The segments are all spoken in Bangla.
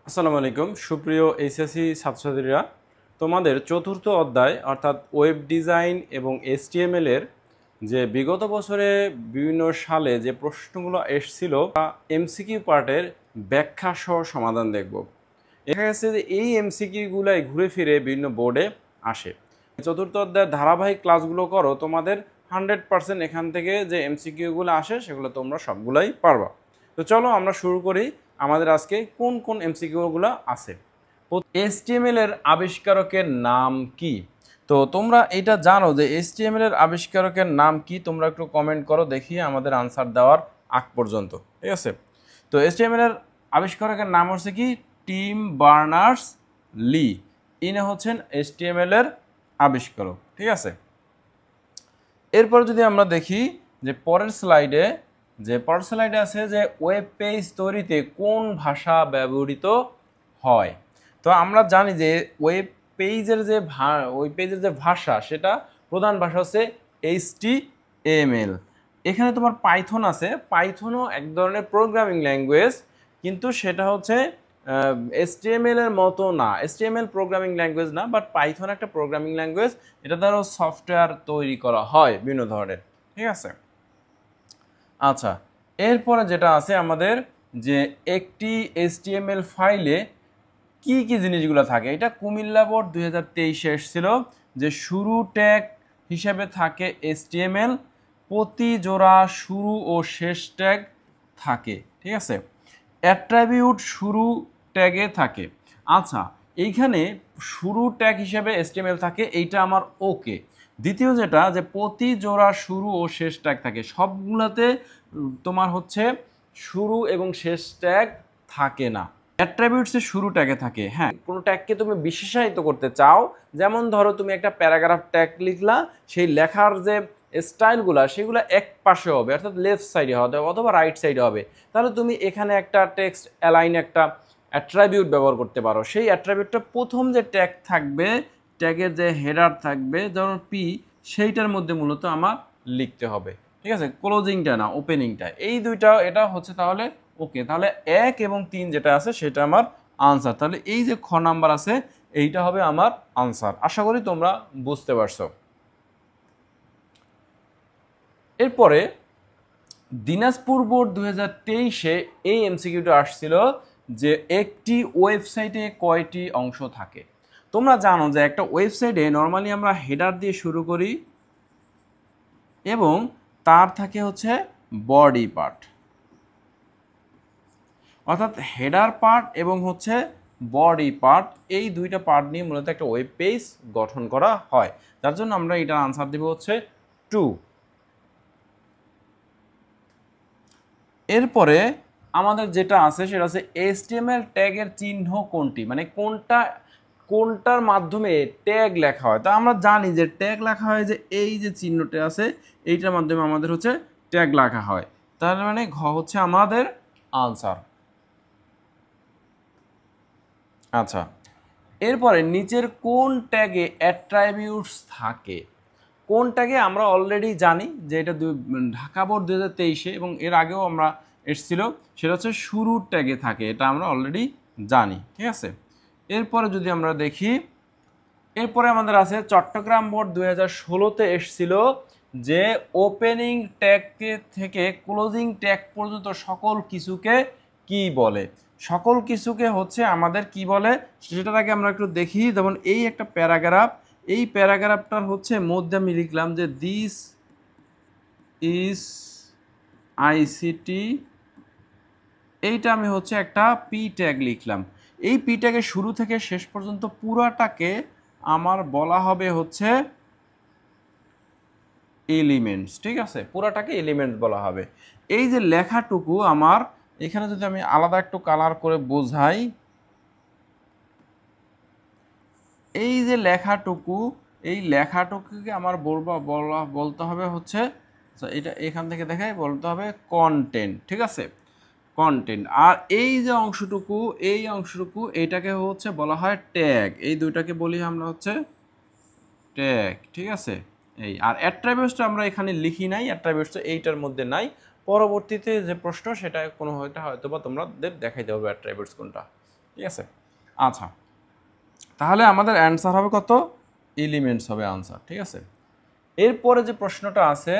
আসসালামু আলাইকুম সুপ্রিয় এইচএসসি ছাত্রছাত্রীরা, তোমাদের চতুর্থ অধ্যায় অর্থাৎ ওয়েব ডিজাইন এবং এইচটিএমএল এর যে বিগত বছরে বিভিন্ন সালে যে প্রশ্নগুলো এসেছিল তা এমসিকিউ পার্টের ব্যাখ্যা সহ সমাধান দেখব। দেখা গেছে যে এই এমসিকিউগুলাই ঘুরে ফিরে বিভিন্ন বোর্ডে আসে। চতুর্থ অধ্যায়ের ধারাবাহিক ক্লাসগুলো করো, তোমাদের 100% এখান থেকে যে এমসিকিউগুলো আসে সেগুলো তোমরা সবগুলাই পারবা। তো চলো আমরা শুরু করি। আমাদের আজকে কোন কোন এমসিকিউগুলো আছে। এইচটিএমএল এর আবিষ্কারকের নাম কি? তো তোমরা এটা জানো যে এইচটিএমএল এর আবিষ্কারকের নাম কি? তোমরা একটু কমেন্ট করো দেখি আমাদের আনসার দেওয়ার আগ পর্যন্ত। ঠিক আছে, তো এইচটিএমএল এর আবিষ্কারকের নাম হচ্ছে কি টিম বার্নার্স লি। ইনি হচ্ছেন এইচটিএমএল এর আবিষ্কারক। ঠিক আছে, এরপর যদি আমরা দেখি যে পরের স্লাইডে আছে যে ওয়েব পেজ তৈরিতে কোন ভাষা ব্যবহৃত হয়। তো আমরা জানি যে ওয়েব পেজের যে ভাষা সেটা প্রধান ভাষা হচ্ছে HTML। এখানে তোমার পাইথন আছে, পাইথনও এক ধরনের প্রোগ্রামিং ল্যাঙ্গুয়েজ, কিন্তু সেটা হচ্ছে HTML এর মতো না। HTML প্রোগ্রামিং ল্যাঙ্গুয়েজ না, বাট পাইথন একটা প্রোগ্রামিং ল্যাঙ্গুয়েজ। এটা দ্বারাও সফটওয়্যার তৈরি করা হয় বিভিন্ন ধরনের। ঠিক আছে, আচ্ছা, এরপরে যেটা আছে আমাদের যে একটি HTML ফাইলে কি কি জিনিসগুলো থাকে। এটা কুমিল্লা বোর্ড 2023 এসেছিল যে শুরু ট্যাগ হিসেবে থাকে HTML, প্রতি জোড়া শুরু ও শেষ ট্যাগ থাকে। ঠিক আছে, অ্যাট্রিবিউট শুরু ট্যাগে থাকে। আচ্ছা, এইখানে শুরু ট্যাগ হিসেবে HTML থাকে, এইটা আমার ওকে। দ্বিতীয় যেটা যে প্রতি জোড়া শুরু ও শেষ ট্যাগ থাকে, সবগুলোতে তোমার হচ্ছে শুরু এবং শেষ ট্যাগ থাকে না। অ্যাট্রিবিউটসে শুরু ট্যাগে থাকে। হ্যাঁ, কোনো ট্যাগকে তুমি বিশেষায়িত করতে চাও, যেমন ধরো তুমি একটা প্যারাগ্রাফ ট্যাগ লিখলা, সেই লেখার যে স্টাইলগুলো সেগুলো এক পাশে হবে, অর্থাৎ লেফট সাইডে হবে অথবা রাইট সাইডে হবে। তাহলে তুমি এখানে একটা টেক্সট অ্যালাইন একটা অ্যাট্রিবিউট ব্যবহার করতে পারো। সেই অ্যাট্রিবিউটটা প্রথম যে ট্যাগ থাকবে, ট্যাগের যে হেডার থাকবে যেমন পি, সেইটার মধ্যে মূলত আমার লিখতে হবে। ঠিক আছে, ক্লোজিংটা না ওপেনিংটা, এই দুইটা এটা হচ্ছে তাহলে ওকে। তাহলে 1 এবং 3 যেটা আছে সেটা আমার আনসার। তাহলে এই যে খ নাম্বার আছে এইটা হবে আমার আনসার। আশা করি তোমরা বুঝতে পারছো। এরপরে দিনাজপুর বোর্ড 2023-এ এই এমসিকিউটা আসছিল যে একটি ওয়েবসাইটে কয়টি অংশ থাকে। তোমরা জানো যে একটা ওয়েবসাইটে নর্মালি আমরা হেডার দিয়ে শুরু করি এবং তার থাকে হচ্ছে বডি পার্ট, অর্থাৎ হেডার পার্ট এবং হচ্ছে বডি পার্ট, এই দুইটা পার্ট নিয়ে মূলত একটা ওয়েব পেজ গঠন করা হয়। যার জন্য আমরা এটার আনসার দেব হচ্ছে 2। এরপরে আমাদের যেটা আছে সেটা হচ্ছে HTML ট্যাগের চিহ্ন কোনটি, মানে কোনটার মাধ্যমে ট্যাগ লেখা হয়। তা আমরা জানি যে ট্যাগ লেখা হয় যে এই যে চিহ্নটা আছে এইটার মাধ্যমে আমাদের হচ্ছে ট্যাগ লেখা হয়। তার মানে ঘ হচ্ছে আমাদের আনসার। আচ্ছা, এরপরে নিচের কোন ট্যাগে অ্যাট্রিবিউটস থাকে? কোন ট্যাগে আমরা অলরেডি জানি যে এটা ঢাকা বোর্ড 2023-এ এবং এর আগেও আমরা এসেছিল, সেটা হচ্ছে শুরুর ট্যাগে থাকে, এটা আমরা অলরেডি জানি। ঠিক আছে, এরপরে যদি আমরা দেখি, এরপরে আমাদের আছে চট্টগ্রাম বোর্ড 2016-তে এসেছিল যে ওপেনিং ট্যাগ থেকে ক্লোজিং ট্যাগ পর্যন্ত সকল কিছুকে কি বলে। সকল কিছুকে হচ্ছে আমাদের কি বলে সেটার আগে আমরা একটু দেখি। যেমন এই একটা প্যারাগ্রাফ, এই প্যারাগ্রাফটার হচ্ছে মধ্যে আমি লিখলাম যে দিস ইজ আইসিটি, এইটা আমি হচ্ছে একটা পি ট্যাগ লিখলাম। এই পি ট্যাগের শুরু থেকে শেষ পর্যন্ত পুরাটাকে আমার বলা হবে হচ্ছে এলিমেন্টস। ঠিক আছে, পুরাটাকে এলিমেন্টস বলা হবে। এই যে লেখাটুকু আমার এখানে যদি আমি আলাদা একটু কালার করে বোঝাই, এই যে লেখাটুকু, এই লেখাটুকুকে আমার বলতে হবে হচ্ছে, এটা এখান থেকে দেখাই বলতে হবে কন্টেন্ট। ঠিক আছে, কন্টেন্ট। আর এই যে অংশটুকু, এই অংশটুকু এটাকে হচ্ছে বলা হয় ট্যাগ। এই দুইটাকে বলি আমরা হচ্ছে ট্যাগ। ঠিক আছে, এই আর অ্যাট্রিবিউটসটা আমরা এখানে লিখি নাই, অ্যাট্রিবিউটসটা এইটার মধ্যে নাই। পরবর্তীতে যে প্রশ্ন সেটা কোনো হয়তো বা তোমাদের দেখাইতে হবে অ্যাট্রিবিউটস কোনটা। ঠিক আছে। আচ্ছা, তাহলে আমাদের অ্যান্সার হবে কত? এলিমেন্টস হবে আনসার। ঠিক আছে, এরপরে যে প্রশ্নটা আছে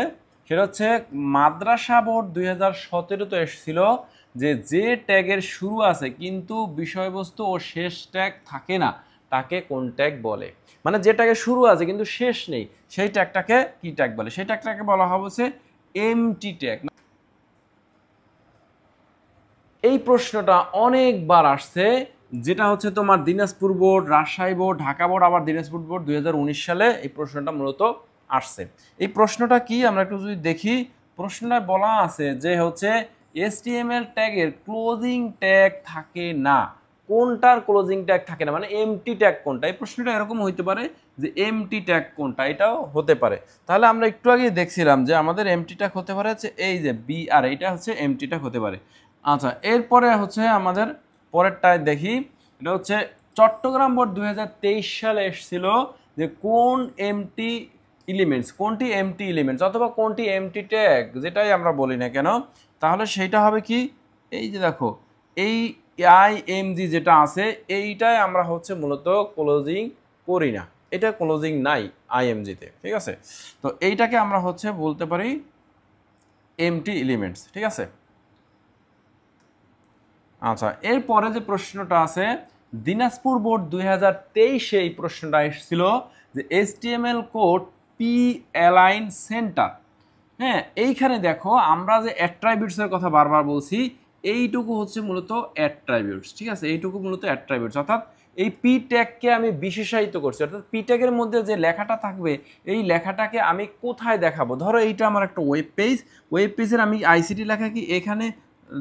সেটা হচ্ছে মাদ্রাসা বোর্ড 2017-তে এসেছিল যে ট্যাগের শুরু আছে কিন্তু বিষয়বস্তু ও শেষ ট্যাগ থাকে না তাকে কোন ট্যাগ বলে? মানে যে ট্যাগের শুরু আছে কিন্তু শেষ নেই সেই ট্যাগটাকে কি ট্যাগ বলে? সেই ট্যাগটাকে বলা হবে হচ্ছে এমটি ট্যাগ। এই প্রশ্নটা অনেকবার আসছে, যেটা হচ্ছে তোমার Dinajpur board, Rajshahi board, Dhaka board, আবার দিনাজপুর বোর্ড 2019 সালে এই প্রশ্নটা মূলত আসছে। এই প্রশ্নটা কি আমরা একটু যদি দেখি, প্রশ্নটা বলা আছে যে হচ্ছে HTML ট্যাগের ক্লোজিং ট্যাগ থাকে না। কোনটার ক্লোজিং ট্যাগ থাকে না, মানে এমটি ট্যাগ কোনটা? এই প্রশ্নটা এরকম হইতে পারে যে এমটি ট্যাগ কোনটা, এটাও হতে পারে। তাহলে আমরা একটু আগে দেখছিলাম যে আমাদের এমটি ট্যাগ হতে পারে হচ্ছে এই যে বি, আর এইটা হচ্ছে এমটি ট্যাগ হতে পারে। আচ্ছা, এরপরে হচ্ছে আমাদের পরেরটায় দেখি, এটা হচ্ছে চট্টগ্রাম বোর্ড 2023 সালে এসেছিল যে কোন এমটি এলিমেন্টস, কোনটি এমটি এলিমেন্টস অথবা কোনটি এমটি ট্যাগ, যেটাই আমরা বলি না কেন, তাহলে সেইটা হবে কি? এই যে দেখো, এই আইএমজি যেটা আছে এইটাই আমরা হচ্ছে মূলত ক্লোজিং করি না, এটা ক্লোজিং নাই আইএমজিতে। ঠিক আছে, তো এইটাকে আমরা হচ্ছে বলতে পারি এমটি এলিমেন্টস। ঠিক আছে। আচ্ছা, এরপরে যে প্রশ্নটা আছে দিনাজপুর বোর্ড 2023-এ এই প্রশ্নটা এসেছিল যে HTML code P align centre. হ্যাঁ, এইখানে দেখো আমরা যে অ্যাট্রিবিউটসের কথা বারবার বলছি, এইটুকু হচ্ছে মূলত অ্যাট্রিবিউটস। ঠিক আছে, এইটুকু মূলত অ্যাট্রিবিউটস, অর্থাৎ এই পি ট্যাগকে আমি বিশেষায়িত করছি, অর্থাৎ পি ট্যাগের মধ্যে যে লেখাটা থাকবে এই লেখাটাকে আমি কোথায় দেখাবো? ধরো এইটা আমার একটা ওয়েব পেজ, ওয়েব পেজের আমি আইসিটি লেখা কি এখানে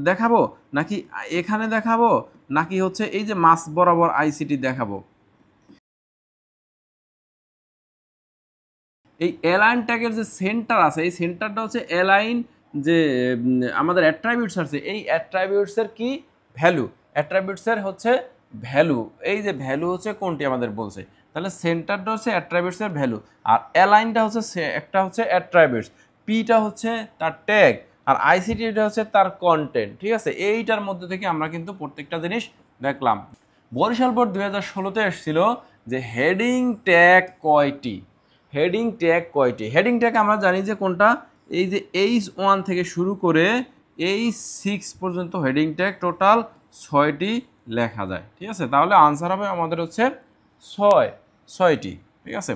দেখাবো, নাকি এখানে দেখাবো, নাকি হচ্ছে এই যে মাছ বরাবর আইসিটি দেখাবো? এই অ্যালাইন ট্যাগের যে সেন্টার আছে এই সেন্টারটা হচ্ছে অ্যালাইন যে আমাদের অ্যাট্রিবিউটস আছে, এই অ্যাট্রিবিউটসের কি ভ্যালু, অ্যাট্রিবিউটসের হচ্ছে ভ্যালু, এই যে ভ্যালু হচ্ছে কোনটি আমাদের বলছে, তাহলে সেন্টারটা হচ্ছে অ্যাট্রিবিউটসের ভ্যালু, আর অ্যালাইনটা হচ্ছে একটা হচ্ছে অ্যাট্রিবিউটস, পিটা হচ্ছে তার ট্যাগ, আর আইসিটিটা হচ্ছে তার কন্টেন্ট। ঠিক আছে, এইটার মধ্যে থেকে আমরা কিন্তু প্রত্যেকটা জিনিস দেখলাম। বরিশাল বোর্ড 2016-তে এসেছিল যে হেডিং ট্যাগ কয়টি? হেডিং ট্যাগ কয়টি? হেডিং ট্যাগ আমরা জানি যে কোনটা, এই যে H1 থেকে শুরু করে H6 পর্যন্ত হেডিং ট্যাগ টোটাল 6টি লেখা যায়। ঠিক আছে, তাহলে আনসার হবে আমাদের হচ্ছে 6টি। ঠিক আছে।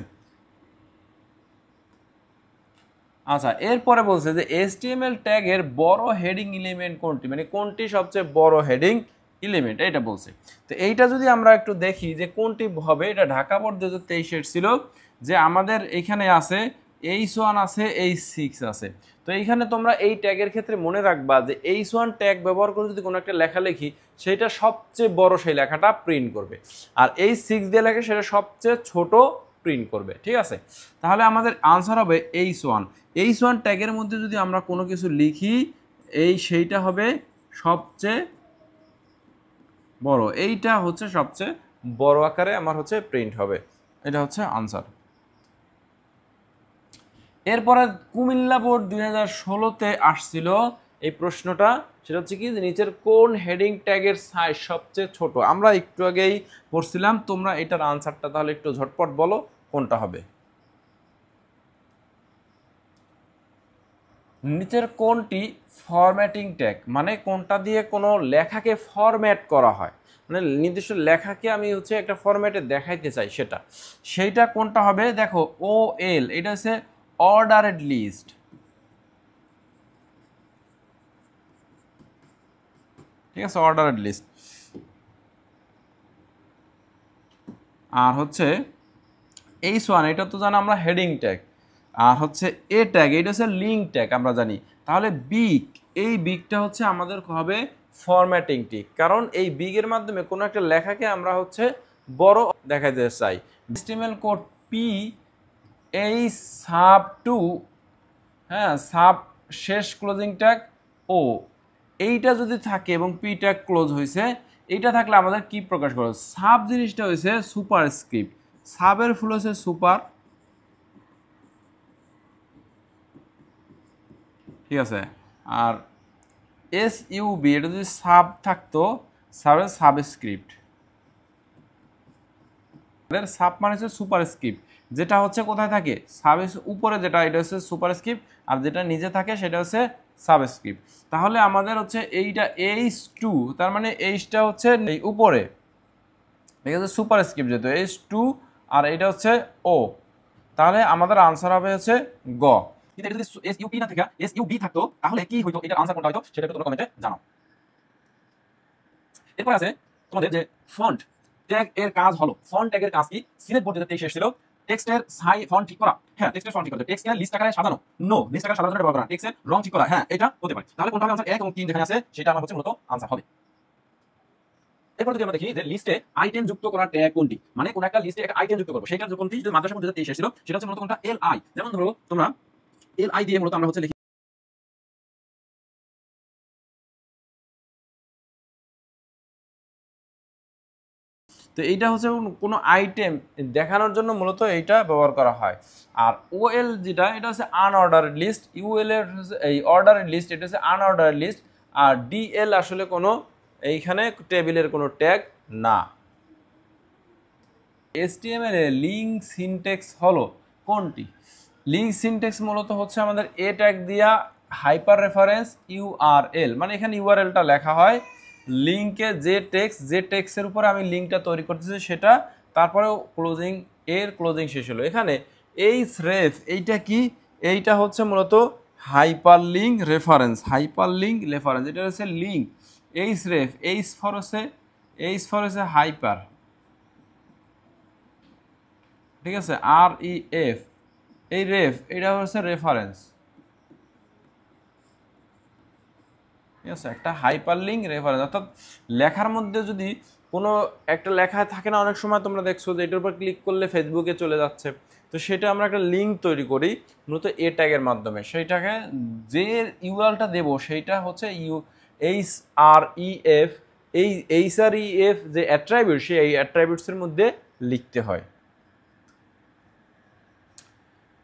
আচ্ছা, এরপরে বলছে যে HTML ট্যাগের বড় হেডিং এলিমেন্ট কোনটি, মানে কোনটি সবচেয়ে বড় হেডিং এলিমেন্ট, এটা বলছে। তো এইটা যদি আমরা একটু দেখি যে কোনটি হবে, এটা ঢাকা বোর্ড 2023 ছিল যে আমাদের এখানে আছে H1 আছে, H6 আছে। তো এইখানে তোমরা এই ট্যাগের ক্ষেত্রে মনে রাখবা যে H1 ট্যাগ ব্যবহার করে যদি কোনো একটা লেখা লিখি সেটা সবচেয়ে বড় সেই লেখাটা প্রিন্ট করবে, আর H6 দিয়ে লেখে সেটা সবচেয়ে ছোট প্রিন্ট করবে। ঠিক আছে, তাহলে আমাদের আনসার হবে H1। H1 ট্যাগের মধ্যে যদি আমরা কোনো কিছু লিখি সেইটা হবে সবচেয়ে বড়, এইটা হচ্ছে সবচেয়ে বড় আকারে আমার হচ্ছে প্রিন্ট হবে, এটা হচ্ছে আনসার। এরপরে কুমিল্লা বোর্ড 2016-তে আসছিল এই প্রশ্নটা, সেটা হচ্ছে কি যে নিচের কোন হেডিং ট্যাগের সাইজ সবচেয়ে ছোট? আমরা একটু আগেই পড়ছিলাম, তোমরা এটার আনসারটা তাহলে একটু ঝটপট বলো কোনটা হবে। নিচের কোনটি ফরম্যাটিং ট্যাগ, মানে কোনটা দিয়ে কোনো লেখাকে ফরম্যাট করা হয়, মানে নির্দিষ্ট লেখাকে আমি হচ্ছে একটা ফরম্যাটে দেখাইতে চাই, সেইটা কোনটা হবে? দেখো OL, এটা হচ্ছে অর্ডারেড লিস্ট। ঠিক আছে, অর্ডারেড লিস্ট। আর হচ্ছে H1, এটা তো জানো আমরা হেডিং ট্যাগ। আর হচ্ছে এ ট্যাগ, এটা হচ্ছে লিঙ্ক ট্যাগ আমরা জানি। তাহলে বিগ, এই বিগটা হচ্ছে আমাদের হবে ফরম্যাটিং টিক, কারণ এই বিগের মাধ্যমে কোনো একটা লেখাকে আমরা হচ্ছে বড় দেখাইতে চাই। HTML কোড পি, এই সাব টু, হ্যাঁ সাব শেষ ক্লোজিং ট্যাগ ও, এইটা যদি থাকে এবং পি ট্যাগ ক্লোজ হয়েছে, এইটা থাকলে আমাদের কি প্রকাশ করো? সাব জিনিসটা হয়েছে সুপার স্ক্রিপ্ট, সাবের ফুল হচ্ছে সুপার। ঠিক আছে, আর SUB, এটা যদি সাব থাকতো সাবের সাবস্ক্রিপ্ট। আমাদের সাব মানে হচ্ছে সুপারস্ক্রিপ্ট, যেটা হচ্ছে কোথায় থাকে, সাব উপরে যেটা, এটা হচ্ছে সুপারস্ক্রিপ্ট, আর যেটা নিচে থাকে সেটা হচ্ছে সাবস্ক্রিপ্ট। তাহলে আমাদের হচ্ছে এইটা H2, তার মানে এইচটা হচ্ছে এই উপরে, ঠিক আছে, সুপারস্ক্রিপ্ট যেহেতু H2, আর এটা হচ্ছে ও, তাহলে আমাদের আনসার হবে হচ্ছে গ। কিন্তু এটা যদি SUP না থাকে SUB থাকতো তাহলে কি হইতো, এটা আনসার কোনটা হইতো সেটা একটু তোমরা কমেন্টে জানাও। এরপর আছে তোমাদের যে ফন্ট ট্যাগ এর কাজ হলো, ফন্ট ট্যাগের কাজ কি, সিলেট বোর্ড যেটা 23 এসেছিল, টেক্সটের ফন্ট ঠিক করা, হ্যাঁ টেক্সটের ফন্ট ঠিক করা, টেক্সটের লিস্ট আকারে সাজানো, নো লিস্ট আকারে সাজানোর ব্যবহার করা, টেক্সটের রং ঠিক করা, হ্যাঁ এটা হতে পারে। তাহলে কোনটা হবে আনসার, 1 এবং 3 যেখানে আছে সেটা আমার হচ্ছে মূলত আনসার হবে। এরপর যদি আমরা দেখি যে লিস্টে আইটেম যুক্ত করা ট্যাগ কোনটি, মানে কোন একটা লিস্টে একটা আইটেম যুক্ত করব, সেটা কোনটি, যে মাদ্রাসা বোর্ড 23 এসেছিল সেটা হচ্ছে মূলত কোনটা, LI। যেমন ধরো তোমরা LI দিয়ে মূলত আমরা হচ্ছে লিখি, তো এইটা হচ্ছে কোনো আইটেম দেখানোর জন্য মূলত এইটা ব্যবহার করা হয়। আর ওএল যেটা, এটা হচ্ছে আনঅর্ডারেড লিস্ট, ইউএল এর এই অর্ডারেড লিস্ট, এটা হচ্ছে আনঅর্ডারেড লিস্ট। আর ডিএল আসলে কোনো এইখানে টেবিলের কোনো ট্যাগ না। HTML এর লিঙ্ক সিনট্যাক্স হলো কোনটি? লিঙ্ক সিনট্যাক্স মূলত হচ্ছে আমাদের এ ট্যাগ দিয়া হাইপার রেফারেন্স ইউআরএল, মানে এখানে ইউআরএলটা লেখা হয়, লিঙ্কে যে টেক্সটের উপরে আমি লিঙ্কটা তৈরি করতেছি সেটা, তারপরেও ক্লোজিং এর ক্লোজিং শেষ হলো। এখানে এইচ রেফ এইটা কি, এইটা হচ্ছে মূলত hyper link reference, hyper link reference, এটা হচ্ছে link. H ref, H for হচ্ছে হাইপার, ঠিক আছে, REF, এই রেফ এটা হচ্ছে রেফারেন্স, ঠিক আছে, একটা হাইপারলিঙ্ক রেফারেন্স। অর্থাৎ লেখার মধ্যে যদি কোনো একটা লেখা থাকে না, অনেক সময় তোমরা দেখছো যে এটার উপর ক্লিক করলে ফেসবুকে চলে যাচ্ছে, তো সেটা আমরা একটা লিঙ্ক তৈরি করি মূলত এ ট্যাগের মাধ্যমে, সেইটাকে যে ইউআরএলটা দেবো সেইটা হচ্ছে HREF, এই HREF যে অ্যাট্রিবিউট, সেই অ্যাট্রিবিউটসের মধ্যে লিখতে হয়।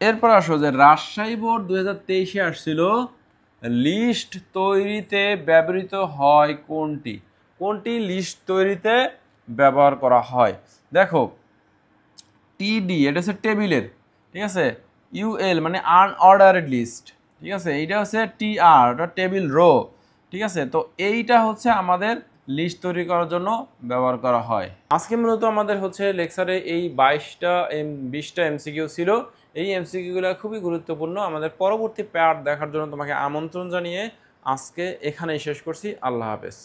এরপর আসো যে রাজশাহী বোর্ড 2023-এ আসছিল, লিস্ট তৈরিতে ব্যবহৃত হয় কোনটি, কোনটি লিস্ট তৈরিতে ব্যবহার করা হয়? দেখো TD এটা হচ্ছে টেবিলের, ঠিক আছে, UL মানে আনঅর্ডারেড লিস্ট, ঠিক আছে, এইটা হচ্ছে TR এটা টেবিল রো, ঠিক আছে। তো এইটা হচ্ছে আমাদের লিস্ট তৈরি করার জন্য ব্যবহার করা হয়। আজকে মূলত আমাদের হচ্ছে লেকচারে এই 20টা MCQ ছিল। এই MCQগুলো খুবই গুরুত্বপূর্ণ। আমাদের পরবর্তী পার্ট দেখার জন্য তোমাকে আমন্ত্রণ জানিয়ে আজকে এখানেই শেষ করছি। আল্লাহ হাফেজ।